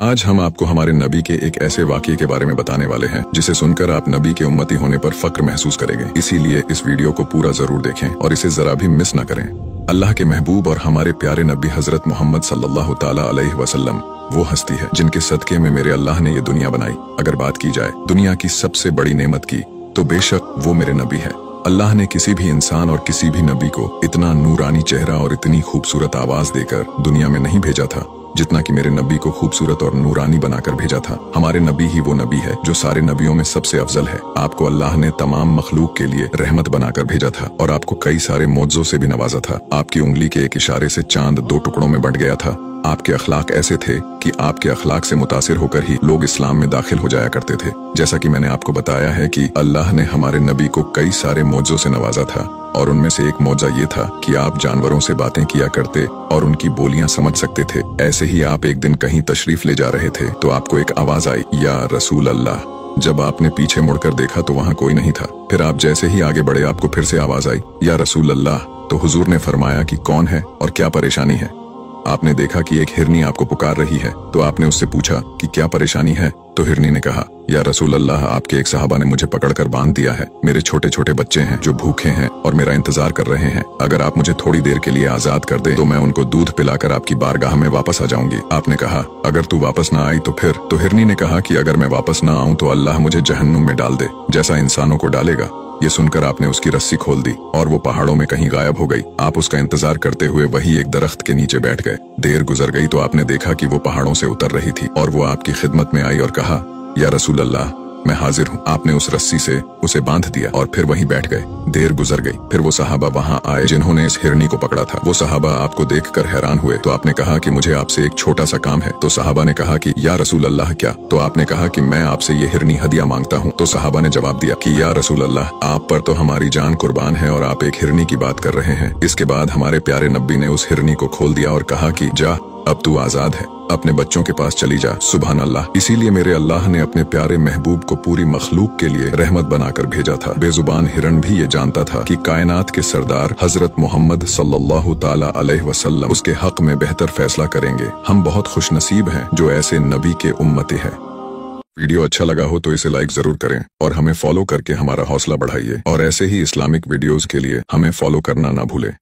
आज हम आपको हमारे नबी के एक ऐसे वाक़ये के बारे में बताने वाले हैं जिसे सुनकर आप नबी के उम्मती होने पर फक्र महसूस करेंगे। इसीलिए इस वीडियो को पूरा जरूर देखें और इसे जरा भी मिस न करें। अल्लाह के महबूब और हमारे प्यारे नबी हजरत मोहम्मद सल्लल्लाहु ताला अलैहि वसल्लम वो हस्ती है जिनके सदके में मेरे अल्लाह ने ये दुनिया बनाई। अगर बात की जाए दुनिया की सबसे बड़ी नेमत की तो बेशक वो मेरे नबी है। अल्लाह ने किसी भी इंसान और किसी भी नबी को इतना नूरानी चेहरा और इतनी खूबसूरत आवाज देकर दुनिया में नहीं भेजा था जितना कि मेरे नबी को खूबसूरत और नूरानी बनाकर भेजा था। हमारे नबी ही वो नबी है जो सारे नबियों में सबसे अफजल है। आपको अल्लाह ने तमाम मखलूक के लिए रहमत बनाकर भेजा था और आपको कई सारे मौजों से भी नवाजा था। आपकी उंगली के एक इशारे से चांद 2 टुकड़ों में बंट गया था। आपके अखलाक ऐसे थे कि आपके अखलाक से मुतासिर होकर ही लोग इस्लाम में दाखिल हो जाया करते थे। जैसा कि मैंने आपको बताया है कि अल्लाह ने हमारे नबी को कई सारे मौजों से नवाजा था और उनमें से एक मौजा ये था कि आप जानवरों से बातें किया करते और उनकी बोलियां समझ सकते थे। ऐसे ही आप एक दिन कहीं तशरीफ ले जा रहे थे तो आपको एक आवाज आई, या रसूल अल्लाह। जब आपने पीछे मुड़कर देखा तो वहाँ कोई नहीं था। फिर आप जैसे ही आगे बढ़े आपको फिर से आवाज आई, या रसूल अल्लाह। तो हुजूर ने फरमाया कि कौन है और क्या परेशानी है। आपने देखा कि एक हिरनी आपको पुकार रही है तो आपने उससे पूछा कि क्या परेशानी है। तो हिरनी ने कहा, या रसूल अल्लाह, आपके एक सहाबा ने मुझे पकड़कर बांध दिया है। मेरे छोटे छोटे बच्चे हैं जो भूखे हैं और मेरा इंतजार कर रहे हैं। अगर आप मुझे थोड़ी देर के लिए आजाद कर दें तो मैं उनको दूध पिलाकर आपकी बारगाह में वापस आ जाऊंगी। आपने कहा, अगर तू वापस ना आई तो फिर? तो हिरनी ने कहा कि अगर मैं वापस ना आऊं तो अल्लाह मुझे जहन्नुम में डाल दे जैसा इंसानों को डालेगा। ये सुनकर आपने उसकी रस्सी खोल दी और वो पहाड़ों में कहीं गायब हो गई। आप उसका इंतजार करते हुए वही एक दरख्त के नीचे बैठ गए। देर गुजर गई तो आपने देखा कि वो पहाड़ों से उतर रही थी और वो आपकी खिदमत में आई और कहा, या रसूल अल्लाह, मैं हाजिर हूँ। आपने उस रस्सी से उसे बांध दिया और फिर वहीं बैठ गए। देर गुजर गई, फिर वो सहाबा वहाँ आए जिन्होंने इस हिरनी को पकड़ा था। वो सहाबा आपको देखकर हैरान हुए तो आपने कहा कि मुझे आपसे एक छोटा सा काम है। तो सहाबा ने कहा कि या रसूल अल्लाह, क्या? तो आपने कहा कि मैं आपसे ये हिरनी हदिया मांगता हूँ। तो सहाबा ने जवाब दिया कि या रसूल अल्लाह, आप पर तो हमारी जान कुर्बान है और आप एक हिरनी की बात कर रहे हैं। इसके बाद हमारे प्यारे नबी ने उस हिरनी को खोल दिया और कहा कि जा, अब तू आजाद है, अपने बच्चों के पास चली जा। सुभान अल्लाह। इसीलिए मेरे अल्लाह ने अपने प्यारे महबूब को पूरी मखलूक के लिए रहमत बनाकर भेजा था। बेजुबान हिरन भी ये जानता था कि कायनात के सरदार हजरत मोहम्मद सल्लल्लाहु ताला अलैहि वसल्लम उसके हक में बेहतर फैसला करेंगे। हम बहुत खुश नसीब हैं जो ऐसे नबी के उम्मती हैं। वीडियो अच्छा लगा हो तो इसे लाइक जरूर करें और हमें फॉलो करके हमारा हौसला बढ़ाइए और ऐसे ही इस्लामिक वीडियोस के लिए हमें फॉलो करना ना भूलें।